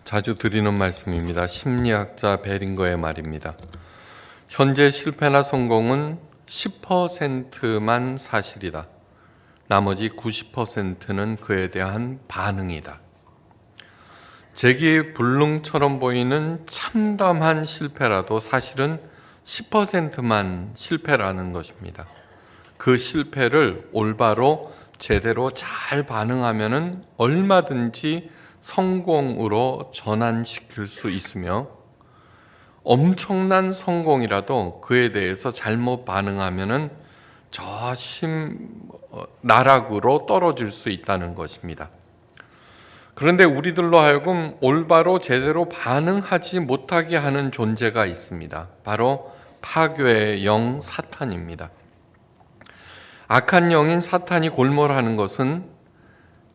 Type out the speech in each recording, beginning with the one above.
자주 드리는 말씀입니다. 심리학자 베링거의 말입니다. 현재 실패나 성공은 10%만 사실이다. 나머지 90%는 그에 대한 반응이다. 제기 불능처럼 보이는 참담한 실패라도 사실은 10%만 실패라는 것입니다. 그 실패를 올바로 제대로 잘 반응하면은 얼마든지 성공으로 전환시킬 수 있으며, 엄청난 성공이라도 그에 대해서 잘못 반응하면은 저 나락으로 떨어질 수 있다는 것입니다. 그런데 우리들로 하여금 올바로 제대로 반응하지 못하게 하는 존재가 있습니다. 바로 파괴의 영 사탄입니다. 악한 영인 사탄이 골몰하는 것은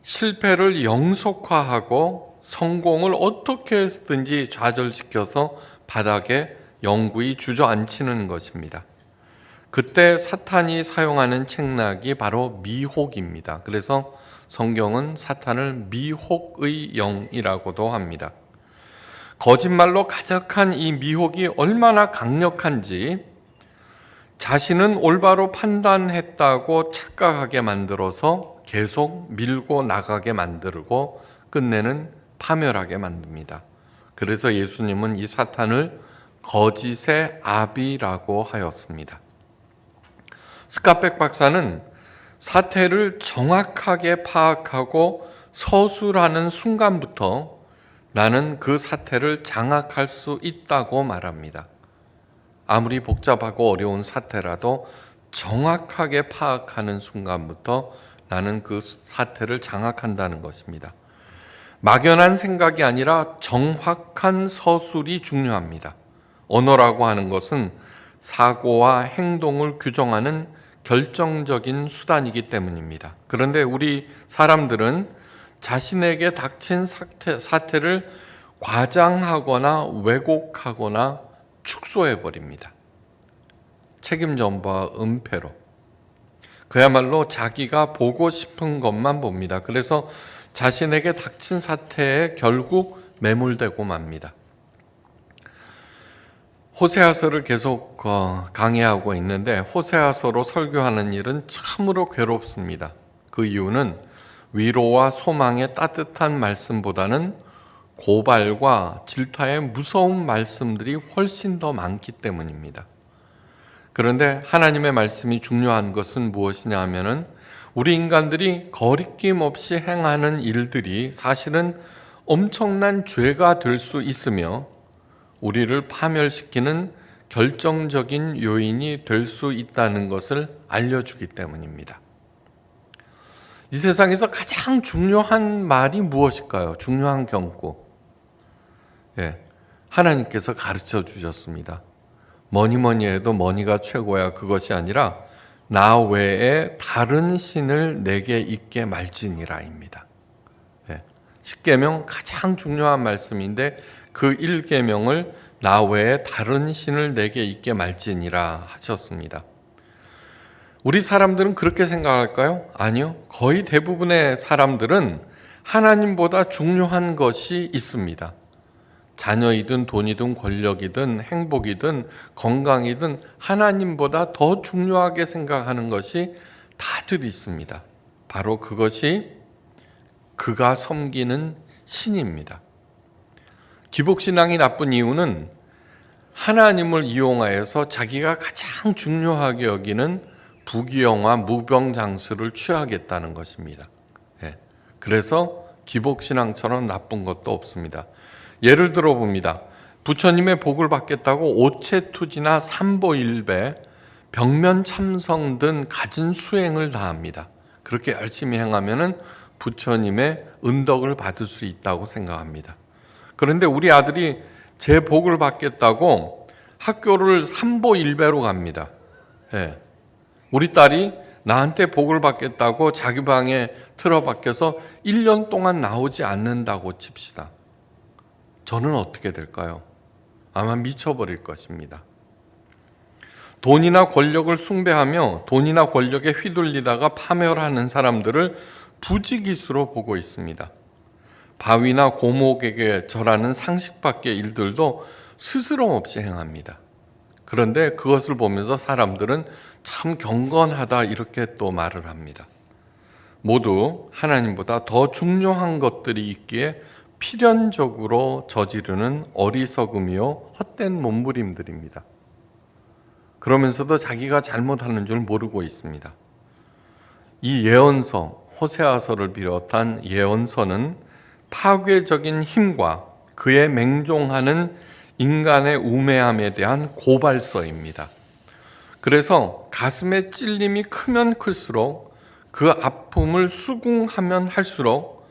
실패를 영속화하고 성공을 어떻게 해서든지 좌절시켜서 바닥에 영구히 주저앉히는 것입니다. 그때 사탄이 사용하는 책략이 바로 미혹입니다. 그래서 성경은 사탄을 미혹의 영이라고도 합니다. 거짓말로 가득한 이 미혹이 얼마나 강력한지 자신은 올바로 판단했다고 착각하게 만들어서 계속 밀고 나가게 만들고 끝내는 파멸하게 만듭니다. 그래서 예수님은 이 사탄을 거짓의 아비라고 하였습니다. 스카펙 박사는 사태를 정확하게 파악하고 서술하는 순간부터 나는 그 사태를 장악할 수 있다고 말합니다. 아무리 복잡하고 어려운 사태라도 정확하게 파악하는 순간부터 나는 그 사태를 장악한다는 것입니다. 막연한 생각이 아니라 정확한 서술이 중요합니다. 언어라고 하는 것은 사고와 행동을 규정하는 결정적인 수단이기 때문입니다. 그런데 우리 사람들은 자신에게 닥친 사태를 과장하거나 왜곡하거나 축소해버립니다. 책임전과 은폐로. 그야말로 자기가 보고 싶은 것만 봅니다. 그래서 자신에게 닥친 사태에 결국 매몰되고 맙니다. 호세아서를 계속 강의하고 있는데 호세아서로 설교하는 일은 참으로 괴롭습니다. 그 이유는 위로와 소망의 따뜻한 말씀보다는 고발과 질타의 무서운 말씀들이 훨씬 더 많기 때문입니다. 그런데 하나님의 말씀이 중요한 것은 무엇이냐 하면은 우리 인간들이 거리낌 없이 행하는 일들이 사실은 엄청난 죄가 될 수 있으며 우리를 파멸시키는 결정적인 요인이 될 수 있다는 것을 알려주기 때문입니다. 이 세상에서 가장 중요한 말이 무엇일까요? 중요한 경고. 하나님께서 가르쳐 주셨습니다. 뭐니 해도 뭐니가 최고야, 그것이 아니라 나 외에 다른 신을 내게 있게 말지니라입니다. 십계명 가장 중요한 말씀인데 그 1계명을 나 외에 다른 신을 내게 있게 말지니라 하셨습니다. 우리 사람들은 그렇게 생각할까요? 아니요. 거의 대부분의 사람들은 하나님보다 중요한 것이 있습니다. 자녀이든 돈이든 권력이든 행복이든 건강이든 하나님보다 더 중요하게 생각하는 것이 다들 있습니다. 바로 그것이 그가 섬기는 신입니다. 기복신앙이 나쁜 이유는 하나님을 이용하여서 자기가 가장 중요하게 여기는 부귀영화 무병장수를 취하겠다는 것입니다. 그래서 기복신앙처럼 나쁜 것도 없습니다. 예를 들어 봅니다. 부처님의 복을 받겠다고 오체투지나 삼보일배, 벽면참성 등 갖은 수행을 다합니다. 그렇게 열심히 행하면은 부처님의 은덕을 받을 수 있다고 생각합니다. 그런데 우리 아들이 제 복을 받겠다고 학교를 삼보일배로 갑니다. 우리 딸이 나한테 복을 받겠다고 자기 방에 틀어박혀서 1년 동안 나오지 않는다고 칩시다. 저는 어떻게 될까요? 아마 미쳐버릴 것입니다. 돈이나 권력을 숭배하며 돈이나 권력에 휘둘리다가 파멸하는 사람들을 부지기수로 보고 있습니다. 바위나 고목에게 절하는 상식밖의 일들도 스스럼 없이 행합니다. 그런데 그것을 보면서 사람들은 참 경건하다 이렇게 또 말을 합니다. 모두 하나님보다 더 중요한 것들이 있기에 필연적으로 저지르는 어리석음이요 헛된 몸부림들입니다. 그러면서도 자기가 잘못하는 줄 모르고 있습니다. 이 예언서, 호세아서를 비롯한 예언서는 파괴적인 힘과 그에 맹종하는 인간의 우매함에 대한 고발서입니다. 그래서 가슴의 찔림이 크면 클수록 그 아픔을 수긍하면 할수록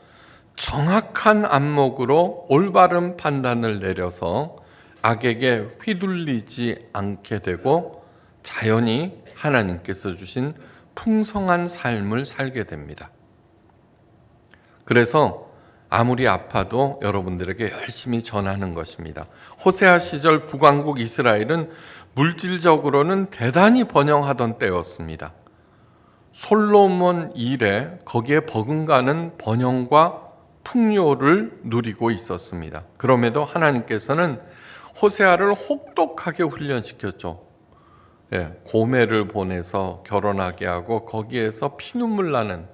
정확한 안목으로 올바른 판단을 내려서 악에게 휘둘리지 않게 되고 자연히 하나님께서 주신 풍성한 삶을 살게 됩니다. 그래서 아무리 아파도 여러분들에게 열심히 전하는 것입니다. 호세아 시절 북왕국 이스라엘은 물질적으로는 대단히 번영하던 때였습니다. 솔로몬 이래 거기에 버금가는 번영과 풍요를 누리고 있었습니다. 그럼에도 하나님께서는 호세아를 혹독하게 훈련시켰죠. 고매를 보내서 결혼하게 하고 거기에서 피눈물 나는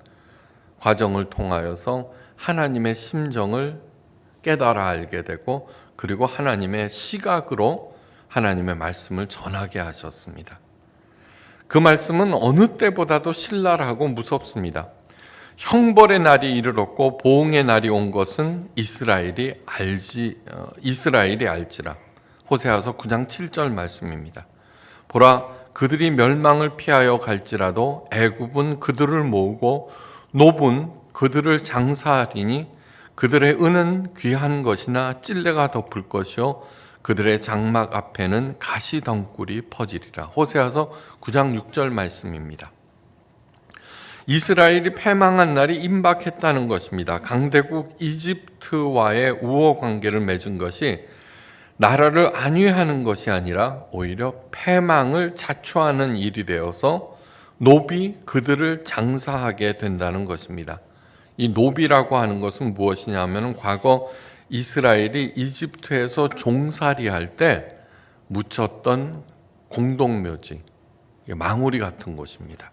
과정을 통하여서 하나님의 심정을 깨달아 알게 되고 그리고 하나님의 시각으로 하나님의 말씀을 전하게 하셨습니다. 그 말씀은 어느 때보다도 신랄하고 무섭습니다. 형벌의 날이 이르렀고 보응의 날이 온 것은 이스라엘이 알지라. 호세아서 9장 7절 말씀입니다. 보라, 그들이 멸망을 피하여 갈지라도 애굽은 그들을 모으고 노분 그들을 장사하리니 그들의 은은 귀한 것이나 찔레가 덮을 것이요 그들의 장막 앞에는 가시덩굴이 퍼지리라. 호세아서 9장 6절 말씀입니다. 이스라엘이 패망한 날이 임박했다는 것입니다. 강대국 이집트와의 우호 관계를 맺은 것이 나라를 안위하는 것이 아니라 오히려 패망을 자초하는 일이 되어서 노비 그들을 장사하게 된다는 것입니다. 이 노비라고 하는 것은 무엇이냐면 과거 이스라엘이 이집트에서 종살이할 때 묻혔던 공동묘지, 망우리 같은 곳입니다.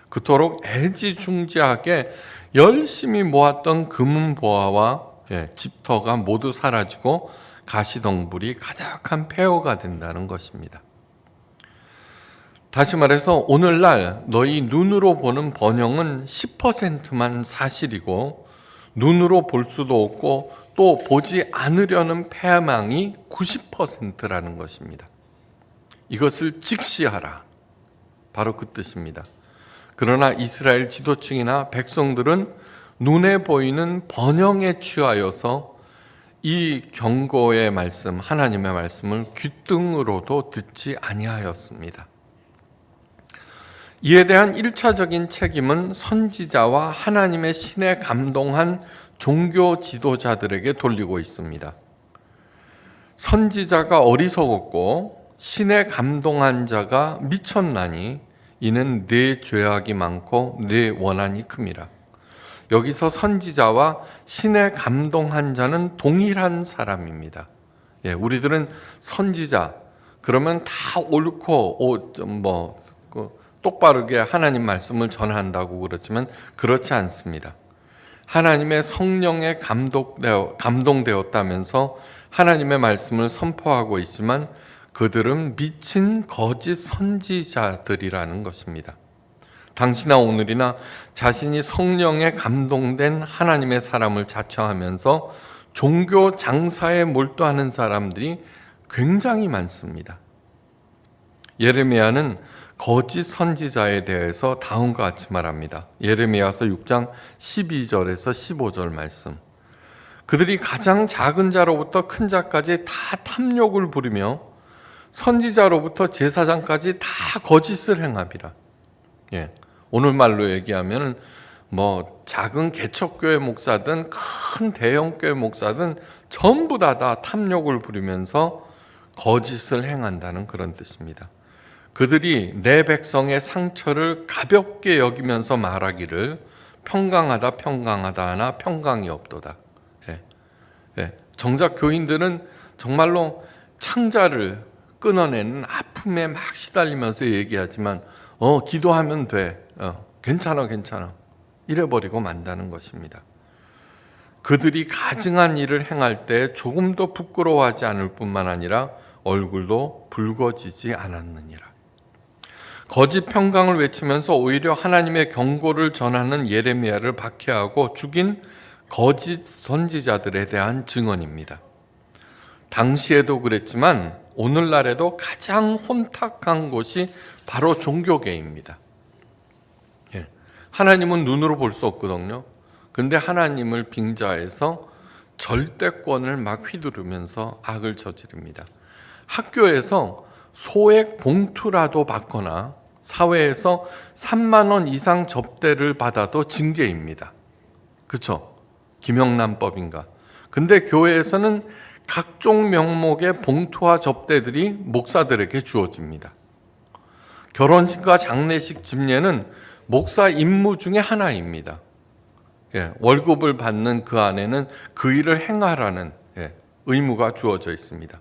그토록 애지중지하게 열심히 모았던 금은보화와 집터가 모두 사라지고 가시덩굴이 가득한 폐허가 된다는 것입니다. 다시 말해서 오늘날 너희 눈으로 보는 번영은 10%만 사실이고 눈으로 볼 수도 없고 또 보지 않으려는 패망이 90%라는 것입니다. 이것을 직시하라. 바로 그 뜻입니다. 그러나 이스라엘 지도층이나 백성들은 눈에 보이는 번영에 취하여서 이 경고의 말씀, 하나님의 말씀을 귓등으로도 듣지 아니하였습니다. 이에 대한 1차적인 책임은 선지자와 하나님의 신에 감동한 종교 지도자들에게 돌리고 있습니다. 선지자가 어리석었고 신에 감동한 자가 미쳤나니 이는 내 죄악이 많고 내 원한이 큼이라. 여기서 선지자와 신에 감동한 자는 동일한 사람입니다. 우리들은 선지자 그러면 다 옳고 똑바르게 하나님 말씀을 전한다고 그렇지만 그렇지 않습니다. 하나님의 성령에 감동되었다면서 하나님의 말씀을 선포하고 있지만 그들은 미친 거짓 선지자들이라는 것입니다. 당시나 오늘이나 자신이 성령에 감동된 하나님의 사람을 자처하면서 종교 장사에 몰두하는 사람들이 굉장히 많습니다. 예레미야는 거짓 선지자에 대해서 다음과 같이 말합니다. 예레미야서 6장 12절에서 15절 말씀. 그들이 가장 작은 자로부터 큰 자까지 다 탐욕을 부리며 선지자로부터 제사장까지 다 거짓을 행함이라. 오늘 말로 얘기하면 작은 개척교회 목사든 큰 대형교회 목사든 전부 다 탐욕을 부리면서 거짓을 행한다는 그런 뜻입니다. 그들이 내 백성의 상처를 가볍게 여기면서 말하기를 평강하다 하나 평강이 없도다. 정작 교인들은 정말로 창자를 끊어내는 아픔에 막 시달리면서 얘기하지만 기도하면 돼. 괜찮아. 이래버리고 만다는 것입니다. 그들이 가증한 일을 행할 때 조금도 부끄러워하지 않을 뿐만 아니라 얼굴도 붉어지지 않았느니라. 거짓 평강을 외치면서 오히려 하나님의 경고를 전하는 예레미야를 박해하고 죽인 거짓 선지자들에 대한 증언입니다. 당시에도 그랬지만 오늘날에도 가장 혼탁한 곳이 바로 종교계입니다. 하나님은 눈으로 볼 수 없거든요. 근데 하나님을 빙자해서 절대권을 막 휘두르면서 악을 저지릅니다. 학교에서 소액 봉투라도 받거나 사회에서 3만 원 이상 접대를 받아도 징계입니다. 그렇죠? 김영란법인가. 근데 교회에서는 각종 명목의 봉투와 접대들이 목사들에게 주어집니다. 결혼식과 장례식 집례는 목사 임무 중에 하나입니다. 월급을 받는 그 안에는 그 일을 행하라는 의무가 주어져 있습니다.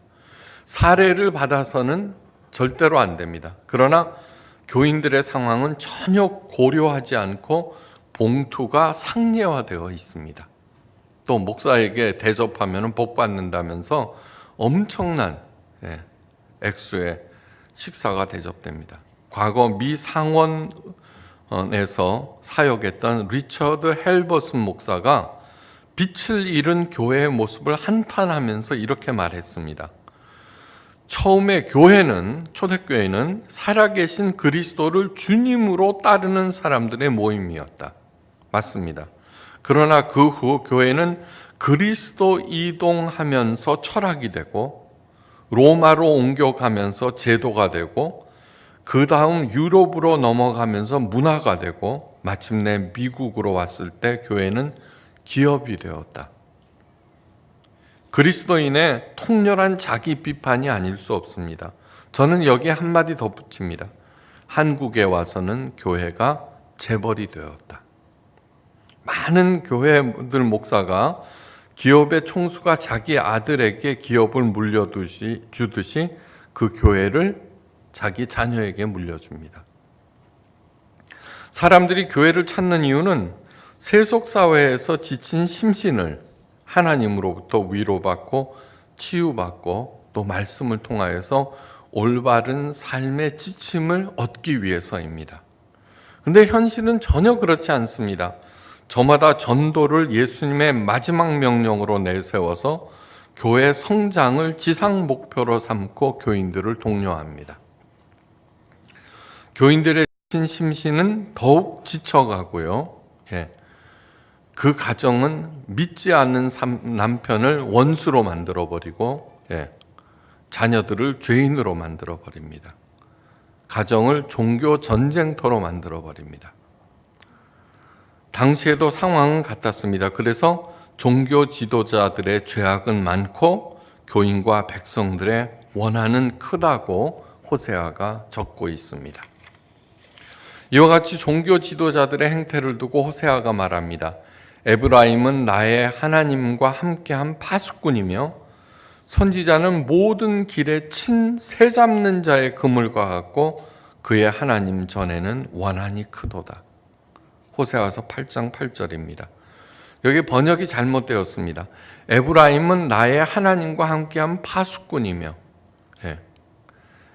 사례를 받아서는 절대로 안 됩니다. 그러나 교인들의 상황은 전혀 고려하지 않고 봉투가 상례화되어 있습니다. 또 목사에게 대접하면 복 받는다면서 엄청난 액수의 식사가 대접됩니다. 과거 미 상원에서 사역했던 리처드 헬버슨 목사가 빛을 잃은 교회의 모습을 한탄하면서 이렇게 말했습니다. 처음에 교회는, 초대교회는 살아계신 그리스도를 주님으로 따르는 사람들의 모임이었다. 맞습니다. 그러나 그 후 교회는 그리스도 이동하면서 철학이 되고 로마로 옮겨가면서 제도가 되고 그 다음 유럽으로 넘어가면서 문화가 되고 마침내 미국으로 왔을 때 교회는 기업이 되었다. 그리스도인의 통렬한 자기 비판이 아닐 수 없습니다. 저는 여기에 한마디 덧붙입니다. 한국에 와서는 교회가 재벌이 되었다. 많은 교회들 목사가 기업의 총수가 자기 아들에게 기업을 물려주듯이 그 교회를 자기 자녀에게 물려줍니다. 사람들이 교회를 찾는 이유는 세속사회에서 지친 심신을 하나님으로부터 위로받고 치유받고 또 말씀을 통하여서 올바른 삶의 지침을 얻기 위해서입니다. 그런데 현실은 전혀 그렇지 않습니다. 저마다 전도를 예수님의 마지막 명령으로 내세워서 교회 성장을 지상 목표로 삼고 교인들을 독려합니다. 교인들의 심신은 더욱 지쳐가고요. 그 가정은 믿지 않는 남편을 원수로 만들어버리고 자녀들을 죄인으로 만들어버립니다. 가정을 종교 전쟁터로 만들어버립니다. 당시에도 상황은 같았습니다. 그래서 종교 지도자들의 죄악은 많고 교인과 백성들의 원한은 크다고 호세아가 적고 있습니다. 이와 같이 종교 지도자들의 행태를 두고 호세아가 말합니다. 에브라임은 나의 하나님과 함께한 파수꾼이며 선지자는 모든 길에 친 새 잡는 자의 그물과 같고 그의 하나님 전에는 원한이 크도다. 호세아서 8장 8절입니다. 여기 번역이 잘못되었습니다. 에브라임은 나의 하나님과 함께한 파수꾼이며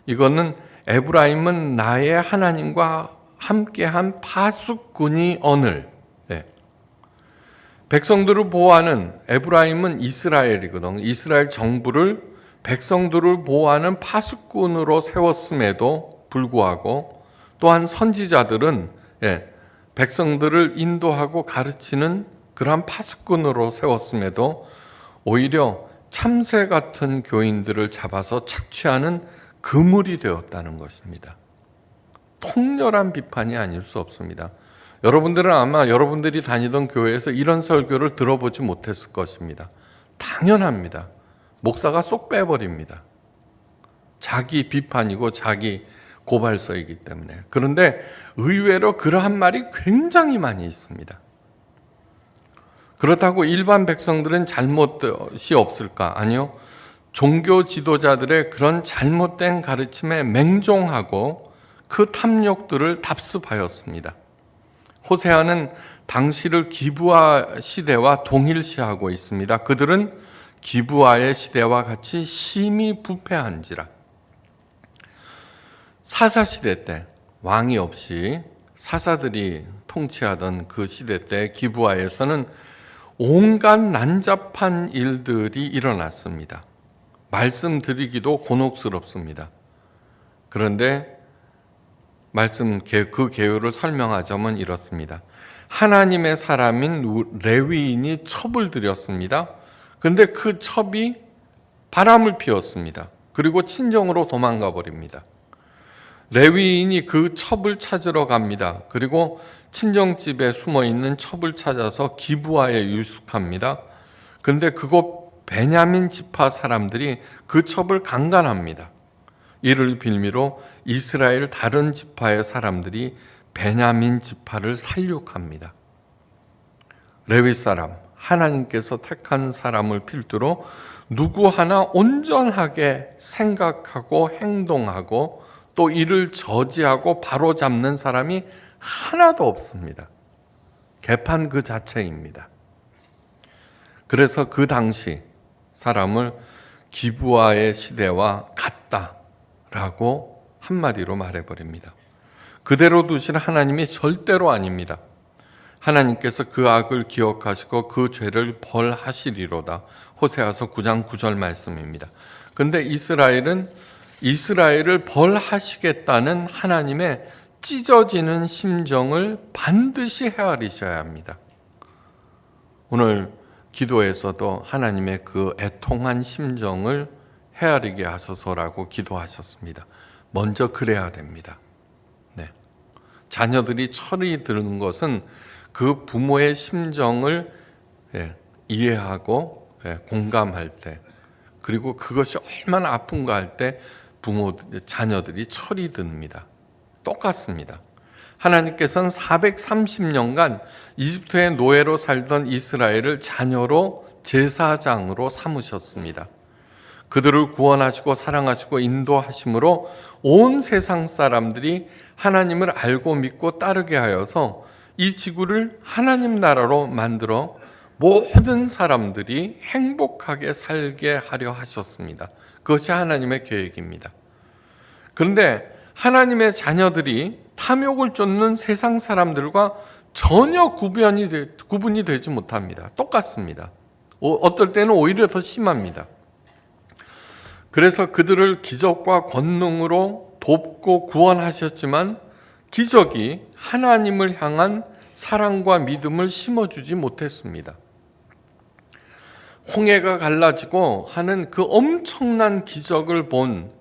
이거는 에브라임은 나의 하나님과 함께한 파수꾼이 오늘 백성들을 보호하는 에브라임은 이스라엘이거든요. 이스라엘 정부를 백성들을 보호하는 파수꾼으로 세웠음에도 불구하고 또한 선지자들은 백성들을 인도하고 가르치는 그러한 파수꾼으로 세웠음에도 오히려 참새 같은 교인들을 잡아서 착취하는 그물이 되었다는 것입니다. 통렬한 비판이 아닐 수 없습니다. 여러분들은 아마 여러분들이 다니던 교회에서 이런 설교를 들어보지 못했을 것입니다. 당연합니다. 목사가 쏙 빼버립니다. 자기 비판이고 자기 고발서이기 때문에. 그런데 의외로 그러한 말이 굉장히 많이 있습니다. 그렇다고 일반 백성들은 잘못이 없을까? 아니요. 종교 지도자들의 그런 잘못된 가르침에 맹종하고 그 탐욕들을 답습하였습니다. 호세아는 당시를 기브아 시대와 동일시하고 있습니다. 그들은 기브아의 시대와 같이 심히 부패한지라. 사사시대 때 왕이 없이 사사들이 통치하던 그 시대 때 기브아에서는 온갖 난잡한 일들이 일어났습니다. 말씀드리기도 곤혹스럽습니다. 그런데 그 개요를 설명하자면 이렇습니다. 하나님의 사람인 레위인이 첩을 들였습니다. 그런데 그 첩이 바람을 피웠습니다. 그리고 친정으로 도망가 버립니다. 레위인이 그 첩을 찾으러 갑니다. 그리고 친정집에 숨어있는 첩을 찾아서 기브아에 유숙합니다. 그런데 그곳 베냐민 지파 사람들이 그 첩을 강간합니다. 이를 빌미로 이스라엘 다른 지파의 사람들이 베냐민 지파를 살육합니다. 레위 사람, 하나님께서 택한 사람을 필두로 누구 하나 온전하게 생각하고 행동하고 또 이를 저지하고 바로잡는 사람이 하나도 없습니다. 개판 그 자체입니다. 그래서 그 당시 사람을 기브아의 시대와 같다라고 한마디로 말해버립니다. 그대로 두신 하나님이 절대로 아닙니다. 하나님께서 그 악을 기억하시고 그 죄를 벌하시리로다. 호세아서 9장 9절 말씀입니다. 그런데 이스라엘을 벌하시겠다는 하나님의 찢어지는 심정을 반드시 헤아리셔야 합니다. 오늘 기도에서도 하나님의 그 애통한 심정을 헤아리게 하소서라고 기도하셨습니다. 먼저 그래야 됩니다. 네. 자녀들이 철이 드는 것은 그 부모의 심정을 이해하고 공감할 때, 그리고 그것이 얼마나 아픈가 할 때 자녀들이 철이 듭니다. 똑같습니다. 하나님께서는 430년간 이집트의 노예로 살던 이스라엘을 자녀로 제사장으로 삼으셨습니다. 그들을 구원하시고 사랑하시고 인도하심으로 온 세상 사람들이 하나님을 알고 믿고 따르게 하여서 이 지구를 하나님 나라로 만들어 모든 사람들이 행복하게 살게 하려 하셨습니다. 그것이 하나님의 계획입니다. 그런데 하나님의 자녀들이 탐욕을 쫓는 세상 사람들과 전혀 구분이 되지 못합니다. 똑같습니다. 어떨 때는 오히려 더 심합니다. 그래서 그들을 기적과 권능으로 돕고 구원하셨지만 기적이 하나님을 향한 사랑과 믿음을 심어주지 못했습니다. 홍해가 갈라지고 하는 그 엄청난 기적을 본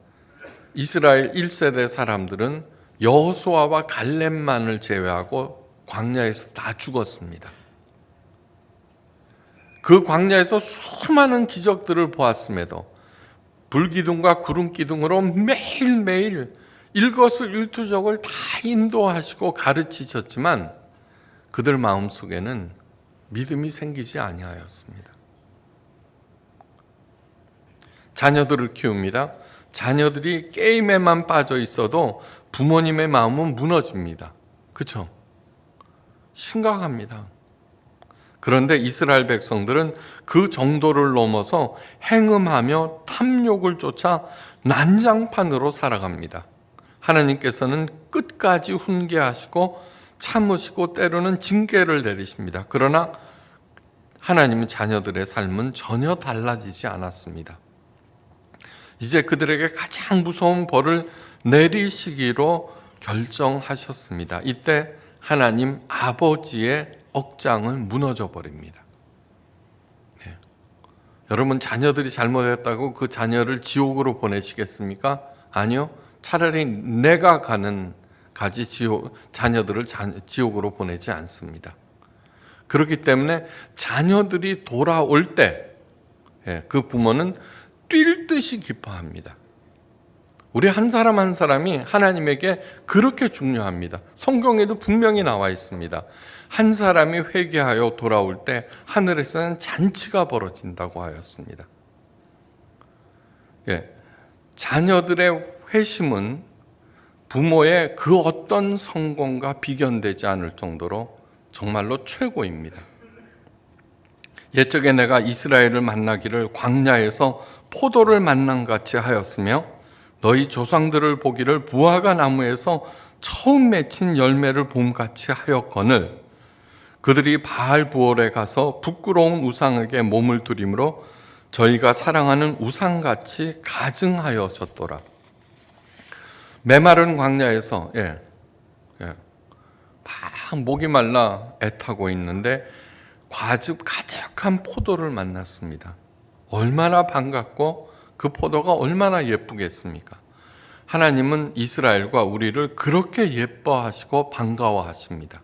이스라엘 1세대 사람들은 여호수아와 갈렙만을 제외하고 광야에서 다 죽었습니다. 그 광야에서 수많은 기적들을 보았음에도 불기둥과 구름기둥으로 매일매일 일거수일투족을 다 인도하시고 가르치셨지만 그들 마음속에는 믿음이 생기지 아니하였습니다. 자녀들을 키웁니다. 자녀들이 게임에만 빠져 있어도 부모님의 마음은 무너집니다. 그렇죠? 심각합니다. 그런데 이스라엘 백성들은 그 정도를 넘어서 행음하며 탐욕을 쫓아 난장판으로 살아갑니다. 하나님께서는 끝까지 훈계하시고 참으시고 때로는 징계를 내리십니다. 그러나 하나님의 자녀들의 삶은 전혀 달라지지 않았습니다. 이제 그들에게 가장 무서운 벌을 내리시기로 결정하셨습니다. 이때 하나님 아버지의 억장은 무너져 버립니다. 네. 여러분, 자녀들이 잘못했다고 그 자녀를 지옥으로 보내시겠습니까? 아니요. 차라리 내가 가지 자녀들을 지옥으로 보내지 않습니다. 그렇기 때문에 자녀들이 돌아올 때 그 부모는 뛸 듯이 기뻐합니다. 우리 한 사람 한 사람이 하나님에게 그렇게 중요합니다. 성경에도 분명히 나와 있습니다. 한 사람이 회개하여 돌아올 때 하늘에서는 잔치가 벌어진다고 하였습니다. 자녀들의 회심은 부모의 그 어떤 성공과 비견되지 않을 정도로 정말로 최고입니다. 옛적에 내가 이스라엘을 만나기를 광야에서 포도를 만난 같이 하였으며 너희 조상들을 보기를 무화과 나무에서 처음 맺힌 열매를 봄같이 하였거늘 그들이 바알 부올에 가서 부끄러운 우상에게 몸을 들이므로 저희가 사랑하는 우상같이 가증하여졌더라. 메마른 광야에서 막 목이 말라 애타고 있는데 과즙 가득한 포도를 만났습니다. 얼마나 반갑고 그 포도가 얼마나 예쁘겠습니까? 하나님은 이스라엘과 우리를 그렇게 예뻐하시고 반가워하십니다.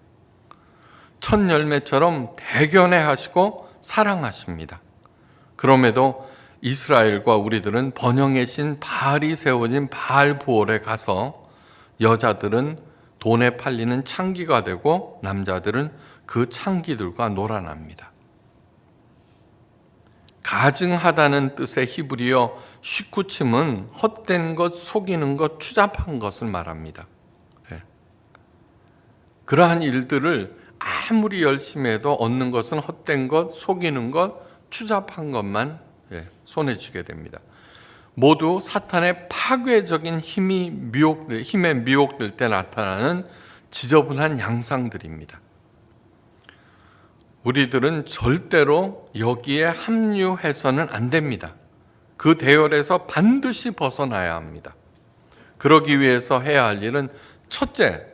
첫 열매처럼 대견해하시고 사랑하십니다. 그럼에도 이스라엘과 우리들은 번영의 신 바알이 세워진 바알 부올에 가서 여자들은 돈에 팔리는 창기가 되고 남자들은 그 창기들과 놀아납니다. 가증하다는 뜻의 히브리어 슈쿠침은 헛된 것, 속이는 것, 추잡한 것을 말합니다. 그러한 일들을 아무리 열심히 해도 얻는 것은 헛된 것, 속이는 것, 추잡한 것만 손에 쥐게 됩니다. 모두 사탄의 파괴적인 힘에 미혹될 때 나타나는 지저분한 양상들입니다. 우리들은 절대로 여기에 합류해서는 안 됩니다. 그 대열에서 반드시 벗어나야 합니다. 그러기 위해서 해야 할 일은 첫째,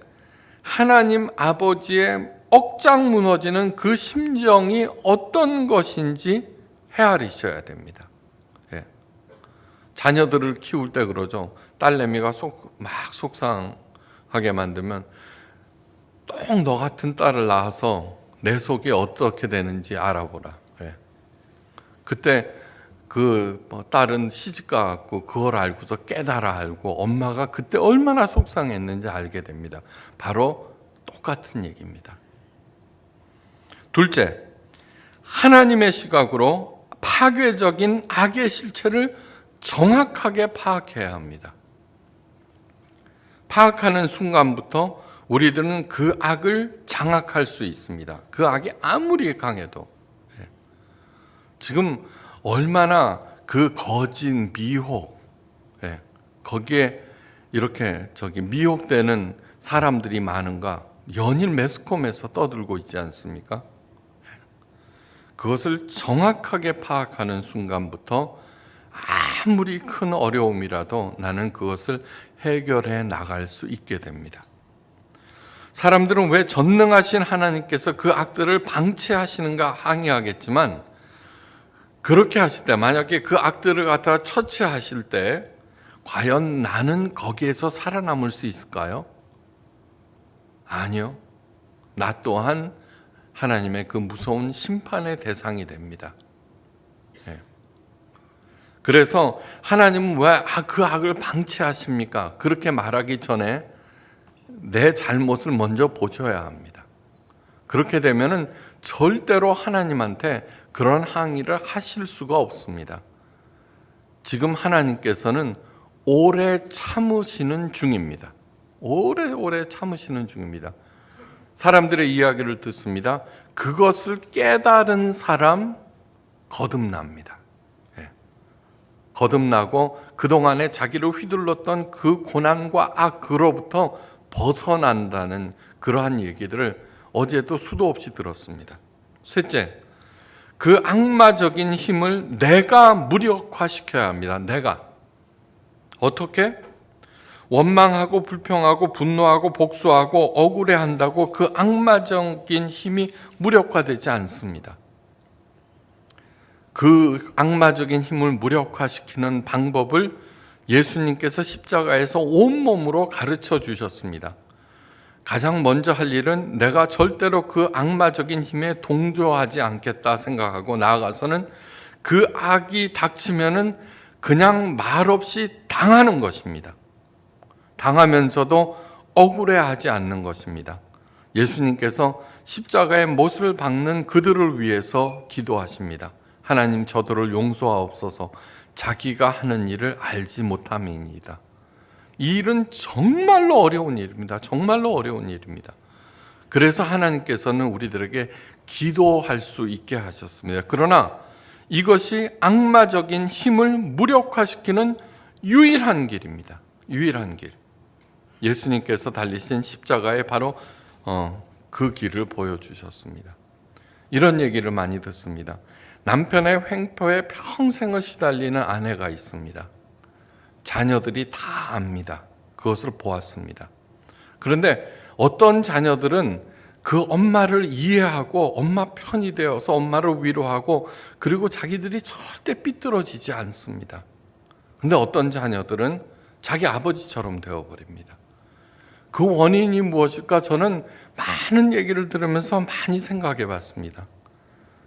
하나님 아버지의 억장 무너지는 그 심정이 어떤 것인지 헤아리셔야 됩니다. 자녀들을 키울 때 그러죠. 딸내미가 막 속상하게 만들면 똥 너 같은 딸을 낳아서 내 속이 어떻게 되는지 알아보라. 그때 그 딸은 시집가 갖고 그걸 알고서 깨달아 알고 엄마가 그때 얼마나 속상했는지 알게 됩니다. 바로 똑같은 얘기입니다. 둘째, 하나님의 시각으로 파괴적인 악의 실체를 정확하게 파악해야 합니다. 파악하는 순간부터 우리들은 그 악을 장악할 수 있습니다. 그 악이 아무리 강해도. 지금 얼마나 그 거짓 미혹, 거기에 이렇게 미혹되는 사람들이 많은가 연일 매스컴에서 떠들고 있지 않습니까? 그것을 정확하게 파악하는 순간부터 아무리 큰 어려움이라도 나는 그것을 해결해 나갈 수 있게 됩니다. 사람들은 왜 전능하신 하나님께서 그 악들을 방치하시는가 항의하겠지만 그렇게 하실 때 만약에 그 악들을 갖다가 처치하실 때 과연 나는 거기에서 살아남을 수 있을까요? 아니요. 나 또한 하나님의 그 무서운 심판의 대상이 됩니다. 그래서 하나님은 왜 그 악을 방치하십니까? 그렇게 말하기 전에 내 잘못을 먼저 보셔야 합니다. 그렇게 되면은 절대로 하나님한테 그런 항의를 하실 수가 없습니다. 지금 하나님께서는 오래 참으시는 중입니다. 오래 참으시는 중입니다. 사람들의 이야기를 듣습니다. 그것을 깨달은 사람 거듭납니다. 거듭나고 그동안에 자기를 휘둘렀던 그 고난과 악으로부터 벗어난다는 그러한 얘기들을 어제도 수도 없이 들었습니다. 셋째, 그 악마적인 힘을 내가 무력화시켜야 합니다. 내가. 어떻게? 원망하고 불평하고 분노하고 복수하고 억울해한다고 그 악마적인 힘이 무력화되지 않습니다. 그 악마적인 힘을 무력화시키는 방법을 예수님께서 십자가에서 온몸으로 가르쳐 주셨습니다. 가장 먼저 할 일은 내가 절대로 그 악마적인 힘에 동조하지 않겠다 생각하고 나아가서는 그 악이 닥치면은 그냥 말없이 당하는 것입니다. 당하면서도 억울해하지 않는 것입니다. 예수님께서 십자가에 못을 박는 그들을 위해서 기도하십니다. 하나님, 저들을 용서하옵소서. 자기가 하는 일을 알지 못함이니이다. 이 일은 정말로 어려운 일입니다. 정말로 어려운 일입니다. 그래서 하나님께서는 우리들에게 기도할 수 있게 하셨습니다. 그러나 이것이 악마적인 힘을 무력화시키는 유일한 길입니다. 유일한 길. 예수님께서 달리신 십자가에 바로 그 길을 보여주셨습니다. 이런 얘기를 많이 듣습니다. 남편의 횡포에 평생을 시달리는 아내가 있습니다. 자녀들이 다 압니다. 그것을 보았습니다. 그런데 어떤 자녀들은 그 엄마를 이해하고 엄마 편이 되어서 엄마를 위로하고 그리고 자기들이 절대 삐뚤어지지 않습니다. 그런데 어떤 자녀들은 자기 아버지처럼 되어버립니다. 그 원인이 무엇일까? 저는 많은 얘기를 들으면서 많이 생각해 봤습니다.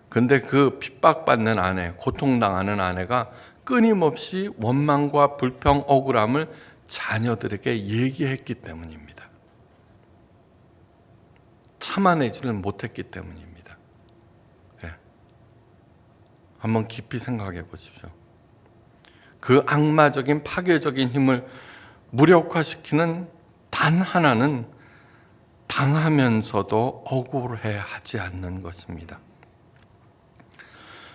근데 그 핍박받는 아내, 고통당하는 아내가 끊임없이 원망과 불평, 억울함을 자녀들에게 얘기했기 때문입니다. 참아내지를 못했기 때문입니다. 네. 한번 깊이 생각해 보십시오. 그 악마적인 파괴적인 힘을 무력화시키는 단 하나는 당하면서도 억울해하지 않는 것입니다.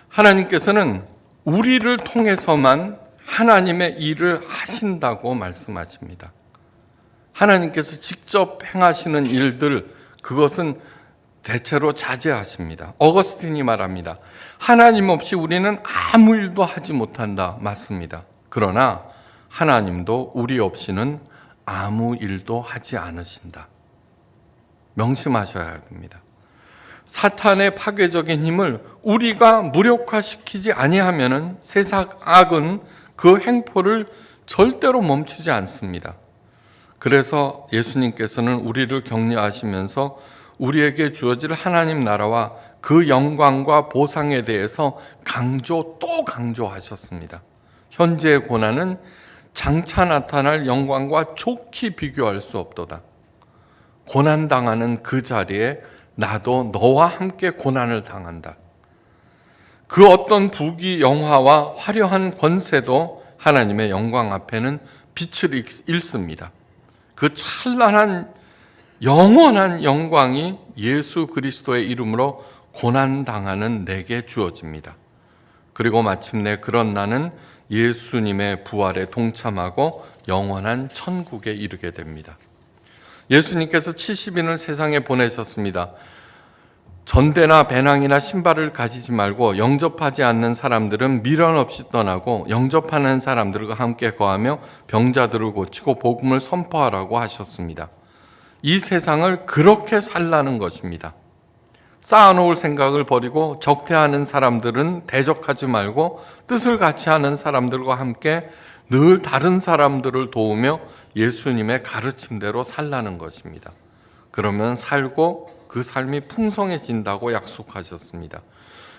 하나님께서는 우리를 통해서만 하나님의 일을 하신다고 말씀하십니다. 하나님께서 직접 행하시는 일들, 그것은 대체로 자제하십니다. 어거스틴이 말합니다. 하나님 없이 우리는 아무 일도 하지 못한다. 맞습니다. 그러나 하나님도 우리 없이는 아무 일도 하지 않으신다. 명심하셔야 됩니다. 사탄의 파괴적인 힘을 우리가 무력화시키지 아니하면은 세상 악은 그 행포를 절대로 멈추지 않습니다. 그래서 예수님께서는 우리를 격려하시면서 우리에게 주어질 하나님 나라와 그 영광과 보상에 대해서 또 강조하셨습니다. 현재의 고난은 장차 나타날 영광과 좋게 비교할 수 없도다. 고난당하는 그 자리에 나도 너와 함께 고난을 당한다. 그 어떤 부귀 영화와 화려한 권세도 하나님의 영광 앞에는 빛을 잃습니다. 그 찬란한 영원한 영광이 예수 그리스도의 이름으로 고난당하는 내게 주어집니다. 그리고 마침내 그런 나는 예수님의 부활에 동참하고 영원한 천국에 이르게 됩니다. 예수님께서 70인을 세상에 보내셨습니다. 전대나 배낭이나 신발을 가지지 말고 영접하지 않는 사람들은 미련 없이 떠나고 영접하는 사람들과 함께 거하며 병자들을 고치고 복음을 선포하라고 하셨습니다. 이 세상을 그렇게 살라는 것입니다. 쌓아놓을 생각을 버리고 적대하는 사람들은 대적하지 말고 뜻을 같이 하는 사람들과 함께 늘 다른 사람들을 도우며 예수님의 가르침대로 살라는 것입니다. 그러면 살고 그 삶이 풍성해진다고 약속하셨습니다.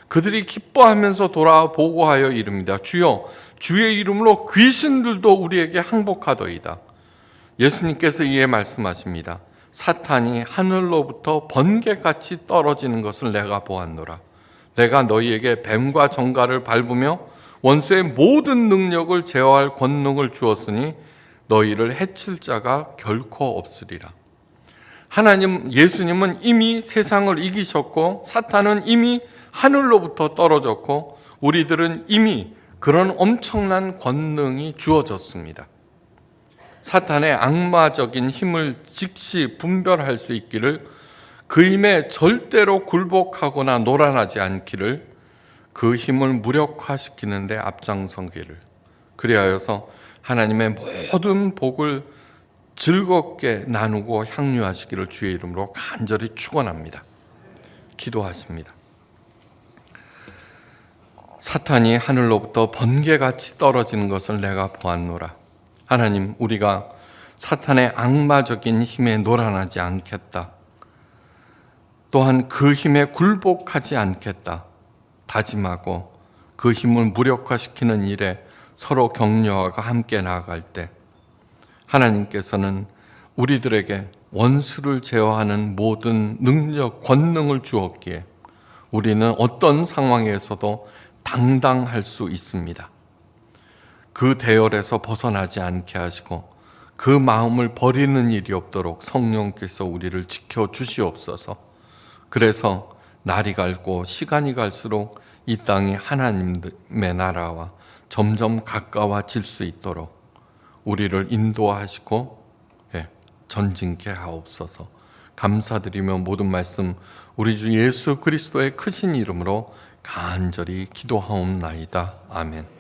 그들이 기뻐하면서 돌아와 보고하여 이릅니다. 주여, 주의 이름으로 귀신들도 우리에게 항복하더이다. 예수님께서 이에 말씀하십니다. 사탄이 하늘로부터 번개같이 떨어지는 것을 내가 보았노라. 내가 너희에게 뱀과 정갈을 밟으며 원수의 모든 능력을 제어할 권능을 주었으니 너희를 해칠 자가 결코 없으리라. 하나님, 예수님은 이미 세상을 이기셨고 사탄은 이미 하늘로부터 떨어졌고 우리들은 이미 그런 엄청난 권능이 주어졌습니다. 사탄의 악마적인 힘을 즉시 분별할 수 있기를, 그 힘에 절대로 굴복하거나 노란하지 않기를, 그 힘을 무력화시키는 데 앞장서기를, 그리하여서 하나님의 모든 복을 즐겁게 나누고 향유하시기를 주의 이름으로 간절히 축원합니다. 기도하십니다. 사탄이 하늘로부터 번개같이 떨어지는 것을 내가 보았노라. 하나님, 우리가 사탄의 악마적인 힘에 노란하지 않겠다. 또한 그 힘에 굴복하지 않겠다. 다짐하고 그 힘을 무력화시키는 일에 서로 격려하고 함께 나아갈 때 하나님께서는 우리들에게 원수를 제어하는 모든 능력, 권능을 주었기에 우리는 어떤 상황에서도 당당할 수 있습니다. 그 대열에서 벗어나지 않게 하시고 그 마음을 버리는 일이 없도록 성령께서 우리를 지켜주시옵소서. 그래서 날이 갈고 시간이 갈수록 이 땅이 하나님의 나라와 점점 가까워질 수 있도록 우리를 인도하시고 전진케 하옵소서. 감사드리며 모든 말씀 우리 주 예수 그리스도의 크신 이름으로 간절히 기도하옵나이다. 아멘.